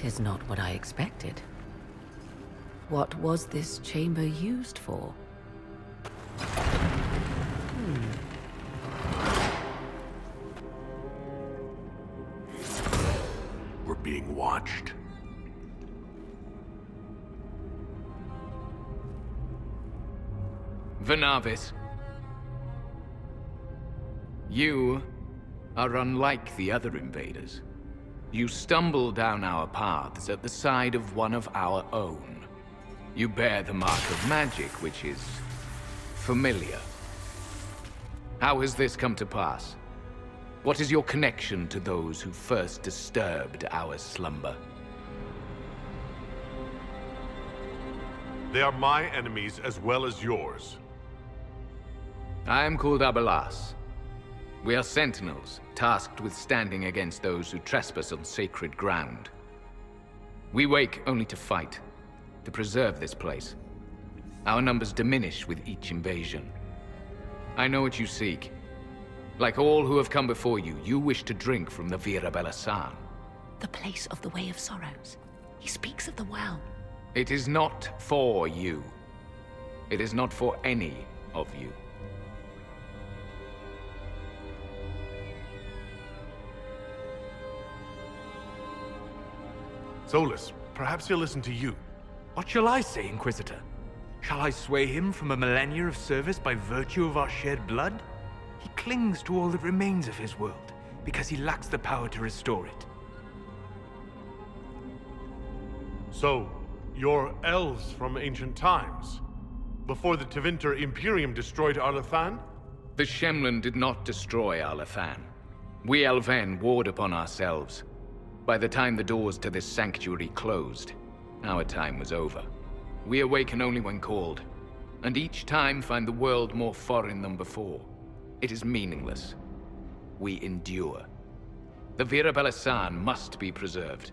'Tis not what I expected. What was this chamber used for? We're being watched. Venavis, you are unlike the other invaders. You stumble down our paths at the side of one of our own. You bear the mark of magic, which is familiar. How has this come to pass? What is your connection to those who first disturbed our slumber? They are my enemies as well as yours. I am called Abelas. We are sentinels, tasked with standing against those who trespass on sacred ground. We wake only to fight, to preserve this place. Our numbers diminish with each invasion. I know what you seek. Like all who have come before you, you wish to drink from the Vira Belasan. The place of the Way of Sorrows. He speaks of the well. It is not for you. It is not for any of you. Solus, perhaps he'll listen to you. What shall I say, Inquisitor? Shall I sway him from a millennia of service by virtue of our shared blood? He clings to all that remains of his world, because he lacks the power to restore it. So, you're elves from ancient times? Before the Tevinter Imperium destroyed Arlathan? The Shemlin did not destroy Arlathan. We Elven warred upon ourselves. By the time the doors to this sanctuary closed, our time was over. We awaken only when called, and each time find the world more foreign than before. It is meaningless. We endure. The Vira Belasan must be preserved.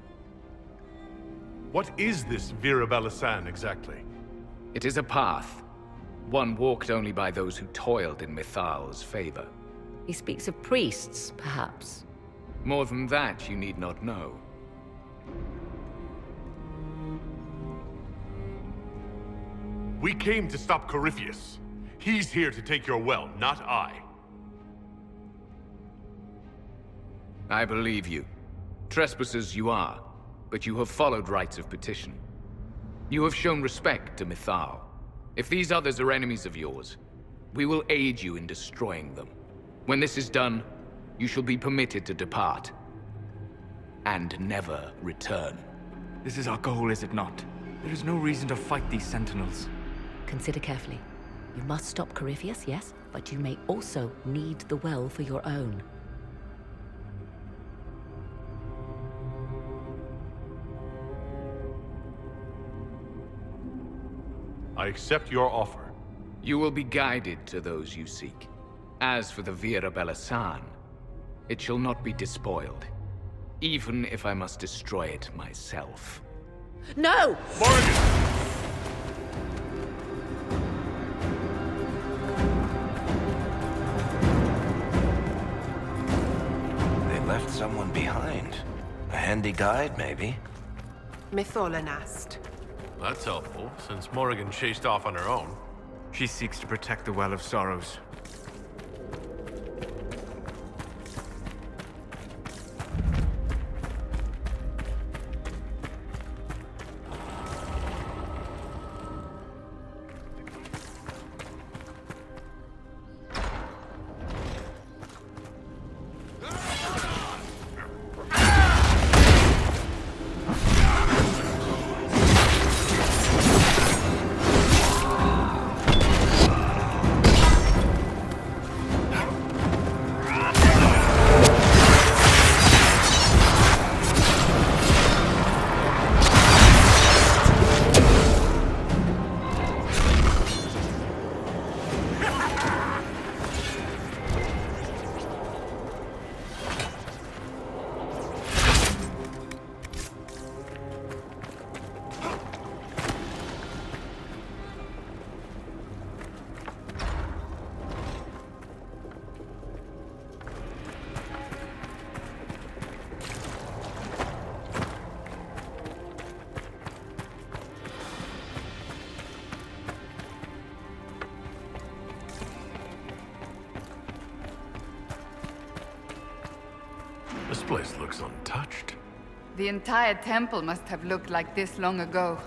What is this Vira Belasan exactly? It is a path, one walked only by those who toiled in Mithal's favor. He speaks of priests, perhaps. More than that, you need not know. We came to stop Corypheus. He's here to take your well, not I. I believe you. Trespassers you are, but you have followed rites of petition. You have shown respect to Mithal. If these others are enemies of yours, we will aid you in destroying them. When this is done, you shall be permitted to depart. And never return. This is our goal, is it not? There is no reason to fight these sentinels. Consider carefully. You must stop Corypheus, yes, but you may also need the well for your own. I accept your offer. You will be guided to those you seek. As for the Vira Belasan, it shall not be despoiled, even if I must destroy it myself. No! Morgan! They left someone behind. A handy guide, maybe? Mytholanast. That's helpful, since Morrigan chased off on her own. She seeks to protect the Well of Sorrows. This place looks untouched. The entire temple must have looked like this long ago.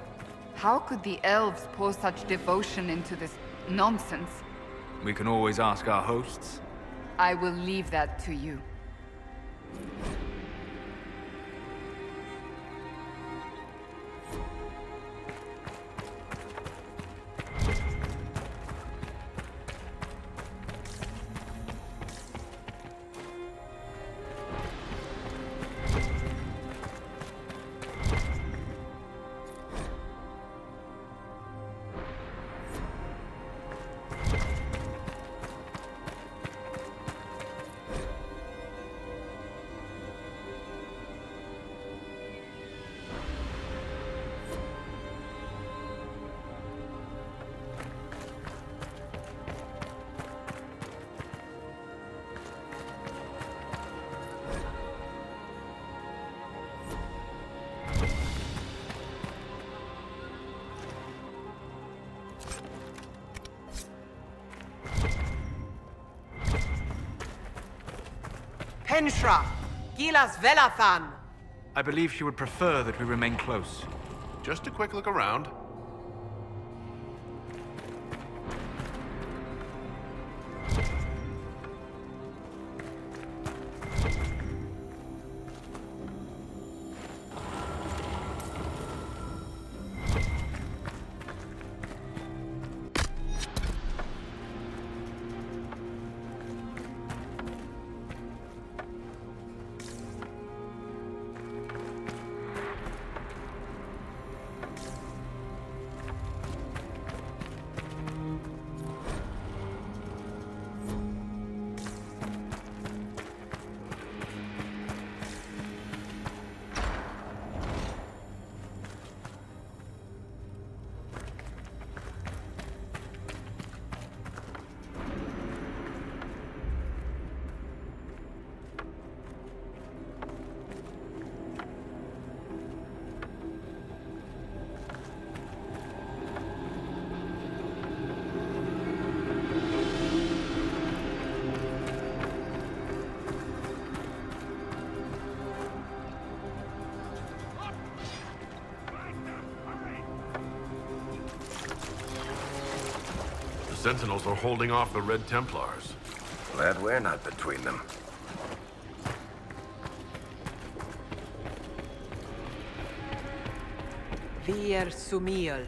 How could the elves pour such devotion into this nonsense? We can always ask our hosts. I will leave that to you. Penshra! Gilas Velathan! I believe she would prefer that we remain close. Just a quick look around. Sentinels are holding off the Red Templars. Glad we're not between them. Vir Sumiel.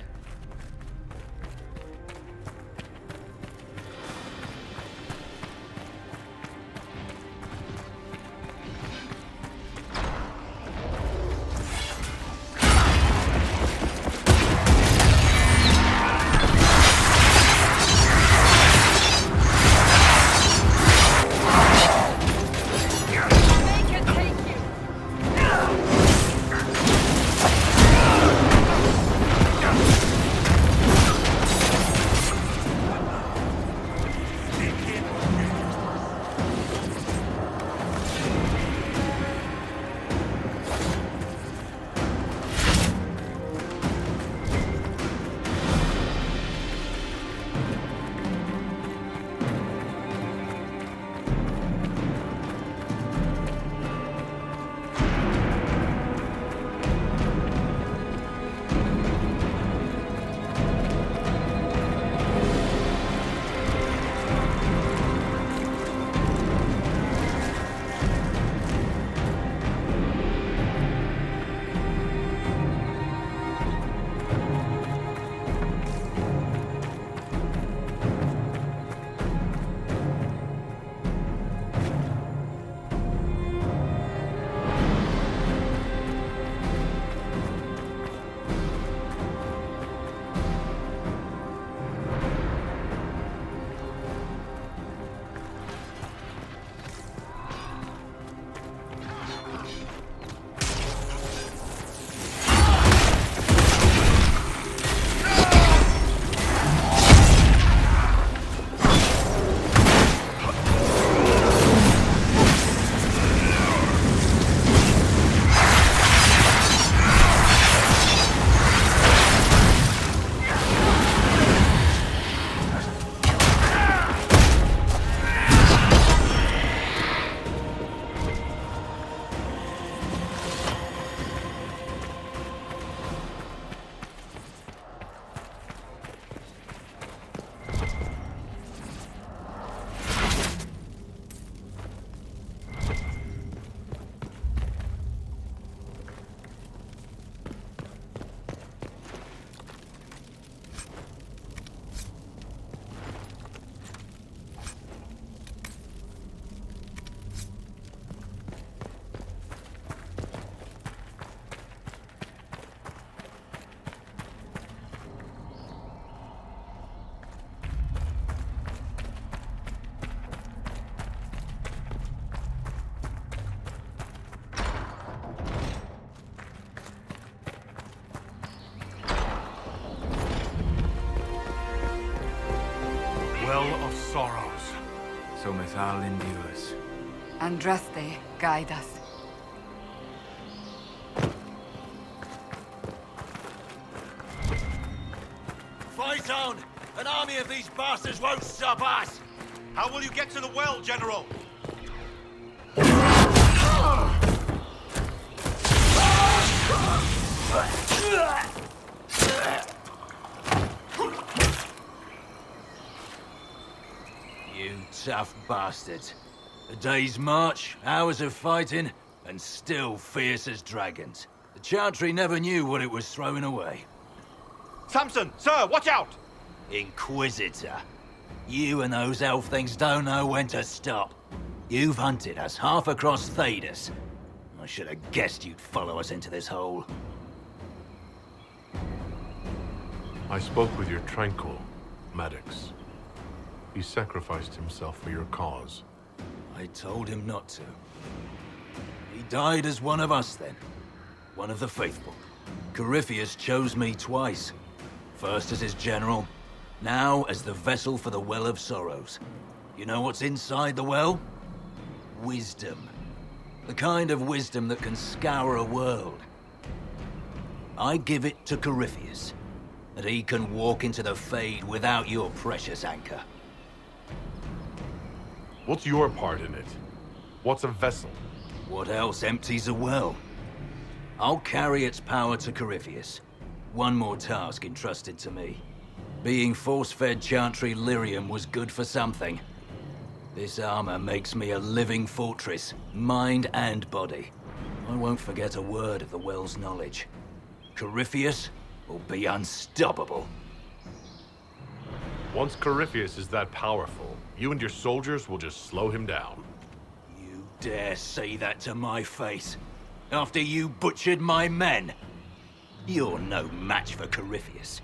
sorrows. So Mithal endures. Andraste, guide us. Fight on! An army of these bastards won't stop us! How will you get to the well, General? You tough bastards. A day's march, hours of fighting, and still fierce as dragons. The Chantry never knew what it was throwing away. Samson, sir, watch out! Inquisitor. You and those elf things don't know when to stop. You've hunted us half across Thedas. I should have guessed you'd follow us into this hole. I spoke with your Tranquil, Maddox. He sacrificed himself for your cause. I told him not to. He died as one of us then. One of the faithful. Corypheus chose me twice. First as his general, now as the vessel for the Well of Sorrows. You know what's inside the well? Wisdom. The kind of wisdom that can scour a world. I give it to Corypheus, that he can walk into the Fade without your precious anchor. What's your part in it? What's a vessel? What else empties a well? I'll carry its power to Corypheus. One more task entrusted to me. Being force-fed Chantry lyrium was good for something. This armor makes me a living fortress, mind and body. I won't forget a word of the well's knowledge. Corypheus will be unstoppable. Once Corypheus is that powerful, you and your soldiers will just slow him down. You dare say that to my face? After you butchered my men? You're no match for Corypheus.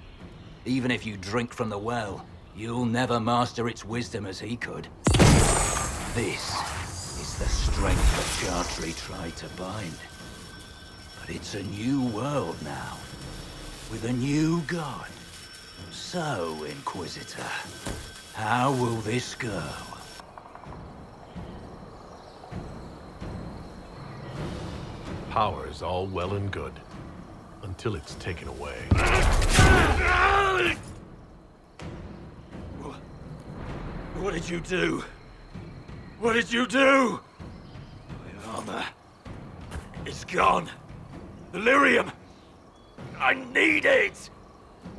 Even if you drink from the well, you'll never master its wisdom as he could. This is the strength the Chantry tried to bind. But it's a new world now, with a new god. So, Inquisitor, how will this go? Power is all well and good, until it's taken away. What did you do? What did you do? My armor. It's gone. The lyrium. I need it!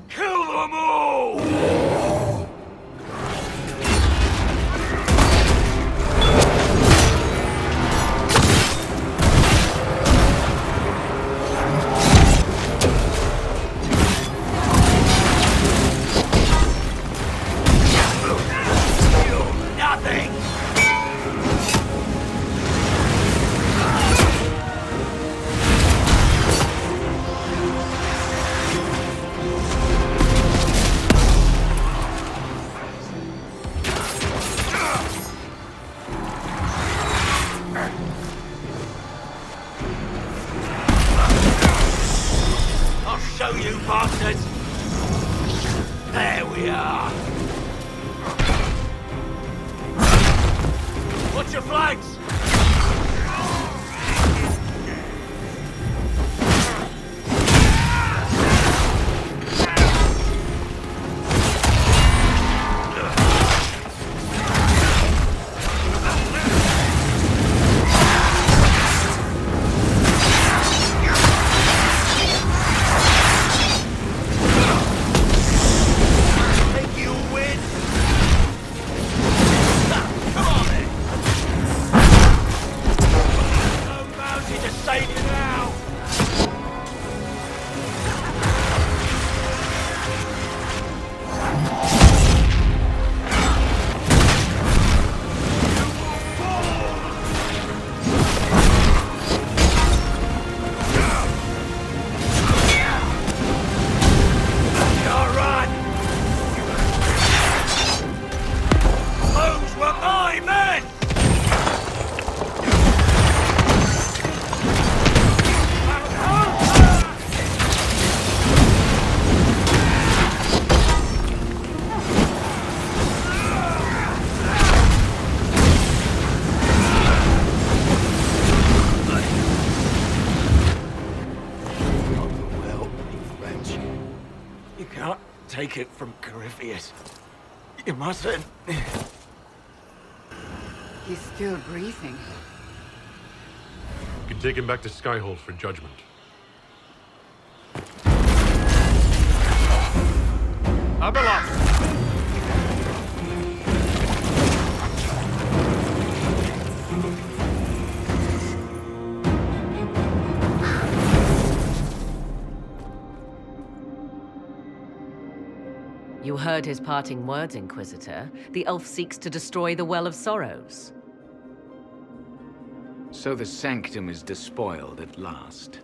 Kill them all! Nothing! I'll show you, bastards! There we are! Watch your flanks! Think you'll win? Come on then! take it from Corypheus. You mustn't. He's still breathing. You can take him back to Skyhold for judgment. Abelas! You heard his parting words, Inquisitor. The elf seeks to destroy the Well of Sorrows. So the sanctum is despoiled at last.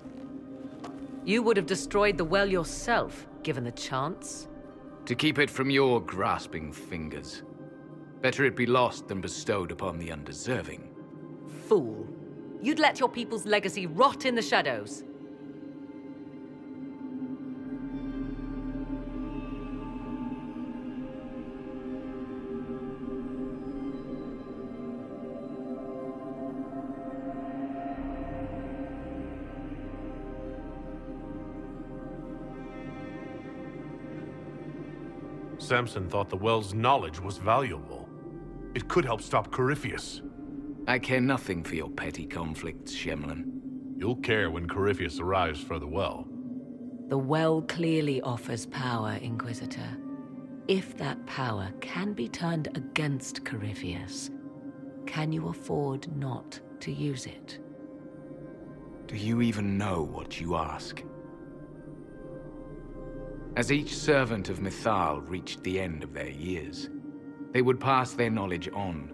You would have destroyed the well yourself, given the chance. To keep it from your grasping fingers. Better it be lost than bestowed upon the undeserving. Fool. You'd let your people's legacy rot in the shadows. Samson thought the well's knowledge was valuable. It could help stop Corypheus. I care nothing for your petty conflicts, Shemlin. You'll care when Corypheus arrives for the well. The well clearly offers power, Inquisitor. If that power can be turned against Corypheus, can you afford not to use it? Do you even know what you ask? As each servant of Mythal reached the end of their years, they would pass their knowledge on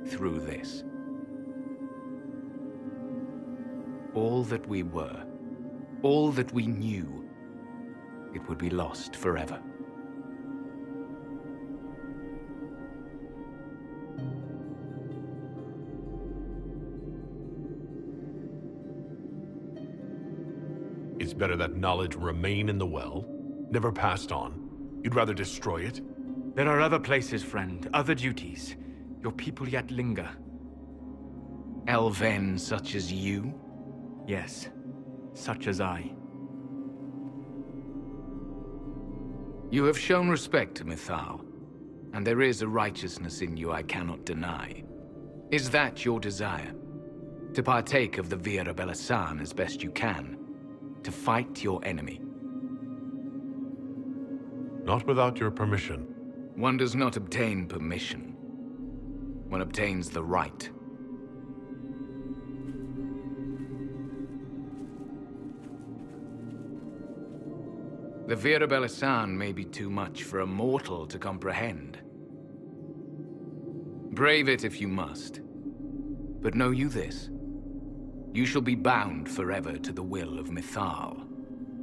through this. All that we were, all that we knew, it would be lost forever. It's better that knowledge remain in the well, never passed on. You'd rather destroy it? There are other places, friend, other duties. Your people yet linger. Elven such as you? Yes, such as I. You have shown respect to Mythal, and there is a righteousness in you I cannot deny. Is that your desire? To partake of the Via Belasan as best you can? To fight your enemy? Not without your permission. One does not obtain permission. One obtains the right. The Via Belasan may be too much for a mortal to comprehend. Brave it if you must. But know you this. You shall be bound forever to the will of Mythal.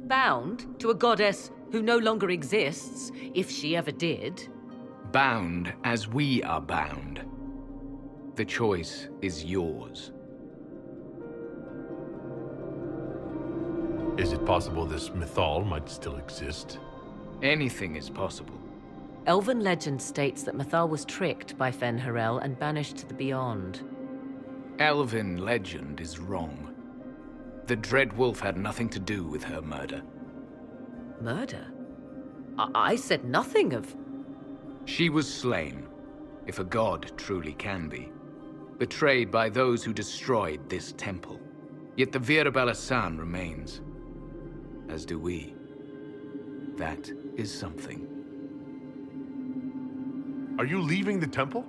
Bound to a goddess who no longer exists, if she ever did. Bound as we are bound. The choice is yours. Is it possible this Mythal might still exist? Anything is possible. Elven legend states that Mythal was tricked by Fen-Harel and banished to the Beyond. Elven legend is wrong. The Dread Wolf had nothing to do with her murder. Murder? I said nothing of... She was slain, if a god truly can be. Betrayed by those who destroyed this temple. Yet the Via Belasan remains. As do we. That is something. Are you leaving the temple?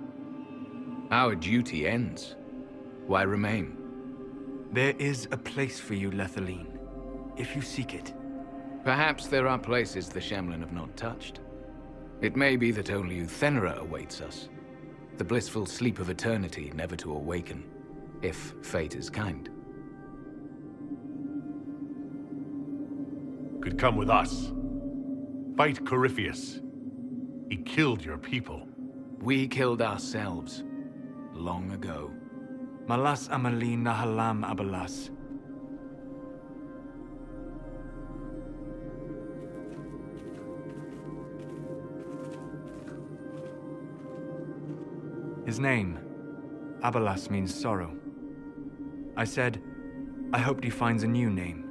Our duty ends. Why remain? There is a place for you, Lethaline, if you seek it. Perhaps there are places the Shemlin have not touched. It may be that only Uthenera awaits us. The blissful sleep of eternity, never to awaken, if fate is kind. Could come with us. Fight Corypheus. He killed your people. We killed ourselves, long ago. Malas Amalin Nahalam Abalas. His name, Abalas, means sorrow. I said, I hoped he finds a new name.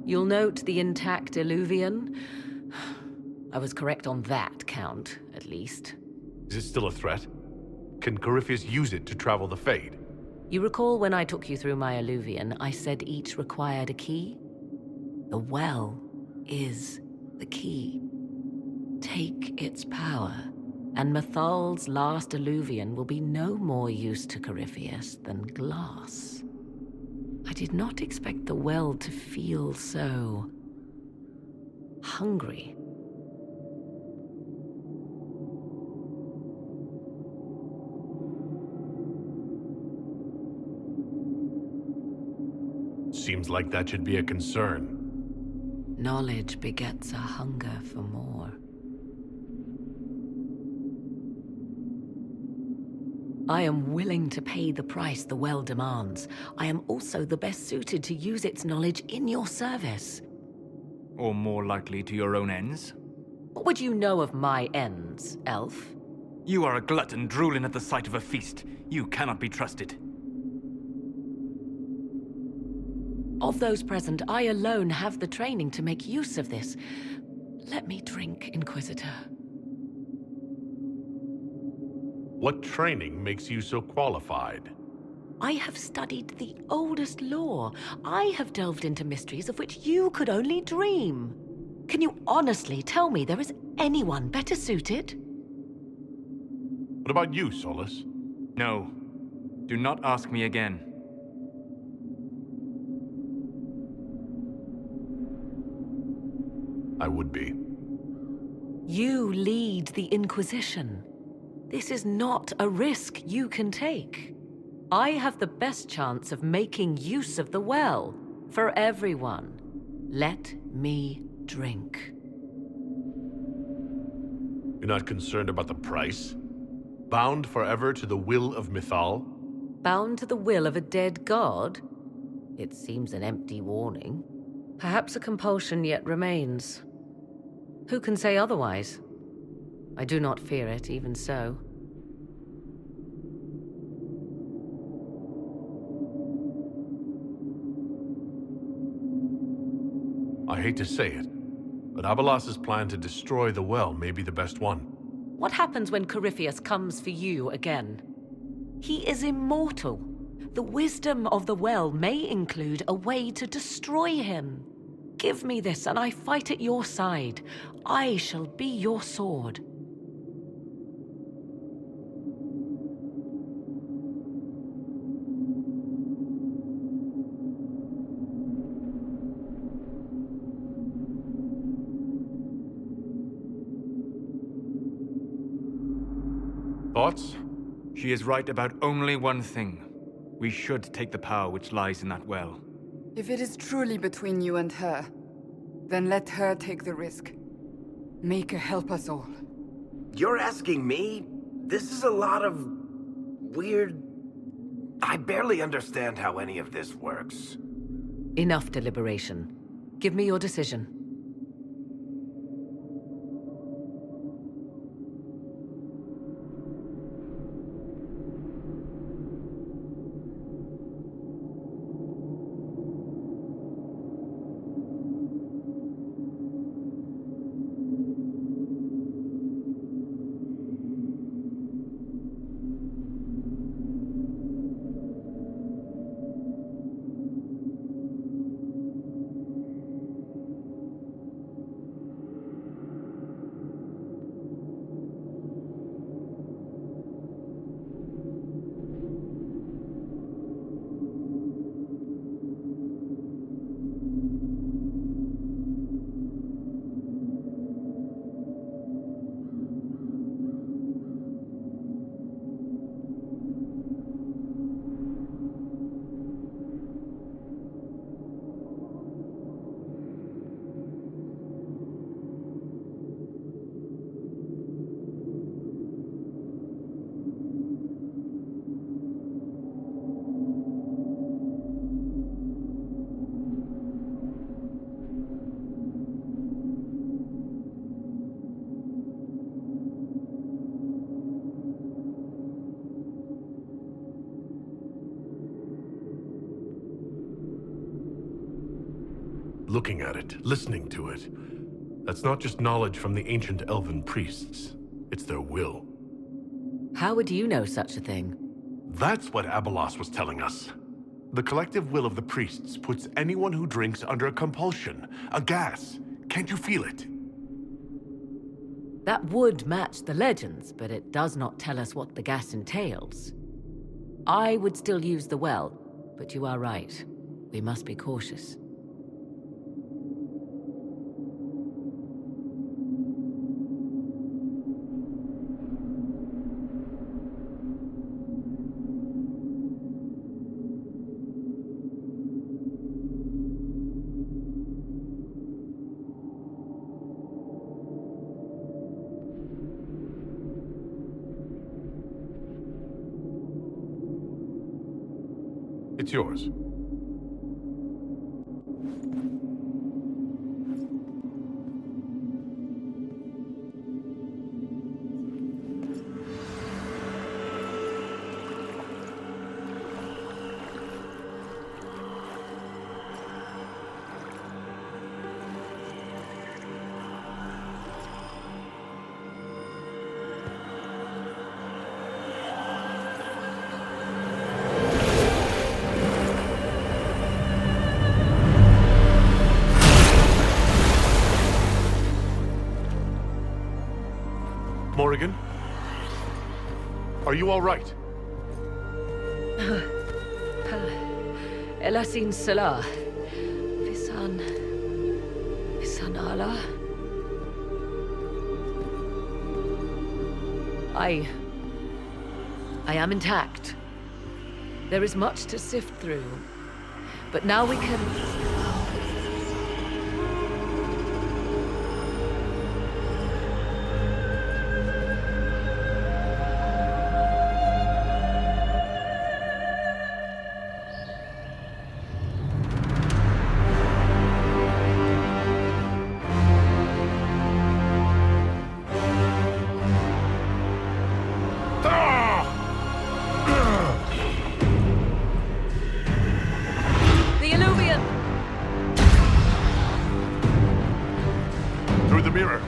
You'll note the intact Illuvian. I was correct on that count, at least. Is it still a threat? Can Corypheus use it to travel the Fade? You recall when I took you through my Illuvian, I said each required a key? The well is the key. Take its power, and Mythal's last Illuvian will be no more use to Corypheus than glass. I did not expect the well to feel so hungry. Seems like that should be a concern. Knowledge begets a hunger for more. I am willing to pay the price the well demands. I am also the best suited to use its knowledge in your service. Or more likely to your own ends? What would you know of my ends, elf? You are a glutton drooling at the sight of a feast. You cannot be trusted. Of those present, I alone have the training to make use of this. Let me drink, Inquisitor. What training makes you so qualified? I have studied the oldest lore. I have delved into mysteries of which you could only dream. Can you honestly tell me there is anyone better suited? What about you, Solus? No. Do not ask me again. I would be. You lead the Inquisition. This is not a risk you can take. I have the best chance of making use of the well for everyone. Let me drink. You're not concerned about the price? Bound forever to the will of Mythal? Bound to the will of a dead god? It seems an empty warning. Perhaps a compulsion yet remains. Who can say otherwise? I do not fear it, even so. I hate to say it, but Abelas's plan to destroy the well may be the best one. What happens when Corypheus comes for you again? He is immortal. The wisdom of the well may include a way to destroy him. Give me this, and I fight at your side. I shall be your sword. Thoughts? She is right about only one thing. We should take the power which lies in that well. If it is truly between you and her, then let her take the risk. Make her help us all. You're asking me? This is a lot of... weird... I barely understand how any of this works. Enough deliberation. Give me your decision. looking at it, listening to it. That's not just knowledge from the ancient elven priests. It's their will. How would you know such a thing? That's what Abelos was telling us. The collective will of the priests puts anyone who drinks under a compulsion, a gas. Can't you feel it? That would match the legends, but it does not tell us what the gas entails. I would still use the well, but you are right. We must be cautious. It's yours. Morrigan? Are you all right? Elasin Salah. Visan Allah. I am intact. There is much to sift through, but now we can... Through the mirror.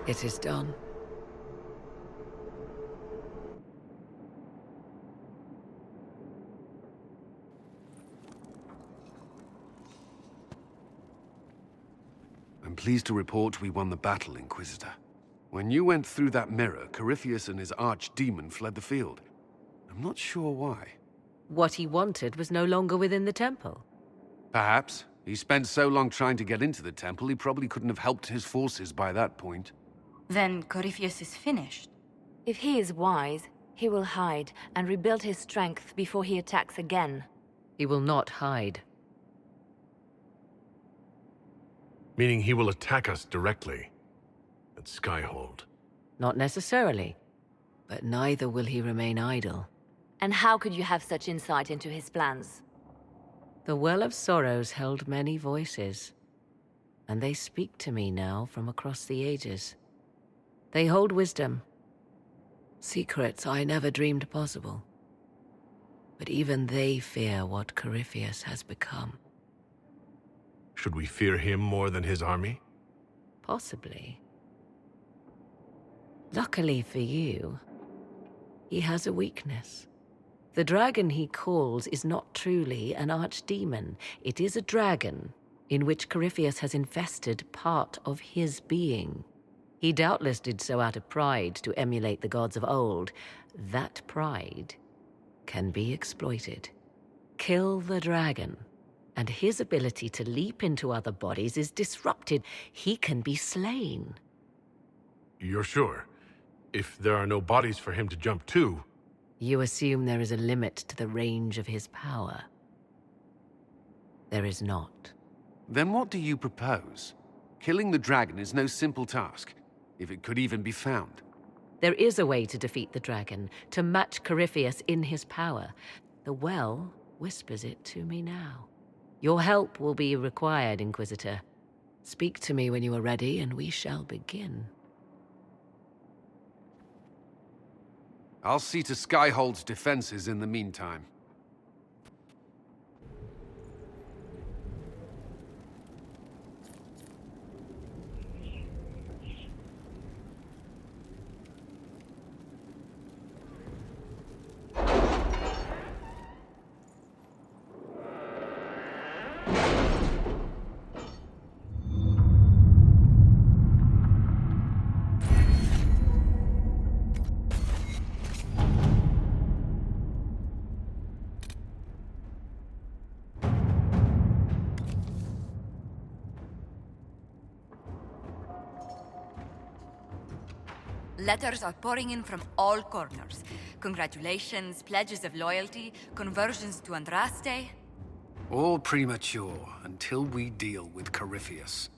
It is done. I'm pleased to report we won the battle, Inquisitor. When you went through that mirror, Corypheus and his archdemon fled the field. I'm not sure why. What he wanted was no longer within the temple. Perhaps. He spent so long trying to get into the temple, he probably couldn't have helped his forces by that point. Then Corypheus is finished. If he is wise, he will hide and rebuild his strength before he attacks again. He will not hide. Meaning he will attack us directly at Skyhold. Not necessarily, but neither will he remain idle. And how could you have such insight into his plans? The Well of Sorrows held many voices, and they speak to me now from across the ages. They hold wisdom, secrets I never dreamed possible. But even they fear what Corypheus has become. Should we fear him more than his army? Possibly. Luckily for you, he has a weakness. The dragon he calls is not truly an archdemon. It is a dragon in which Corypheus has infested part of his being. He doubtless did so out of pride to emulate the gods of old. That pride can be exploited. Kill the dragon, and his ability to leap into other bodies is disrupted. He can be slain. You're sure? If there are no bodies for him to jump to... You assume there is a limit to the range of his power. There is not. Then what do you propose? Killing the dragon is no simple task, if it could even be found. There is a way to defeat the dragon, to match Corypheus in his power. The well whispers it to me now. Your help will be required, Inquisitor. Speak to me when you are ready, and we shall begin. I'll see to Skyhold's defenses in the meantime. Letters are pouring in from all corners. Congratulations, pledges of loyalty, conversions to Andraste. All premature until we deal with Corypheus.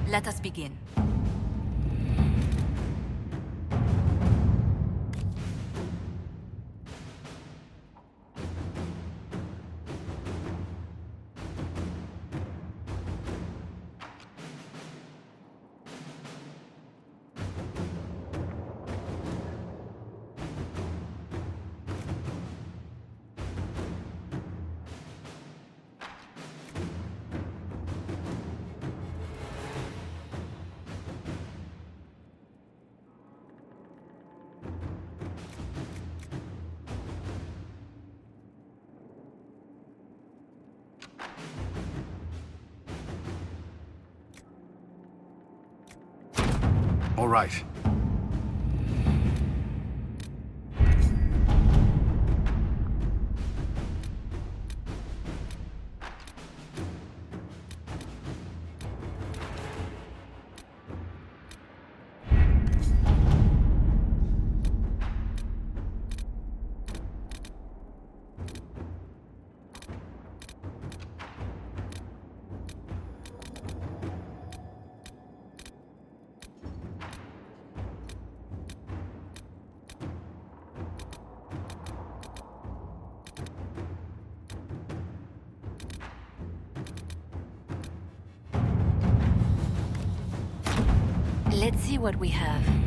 Let us begin. All right. Let's see what we have.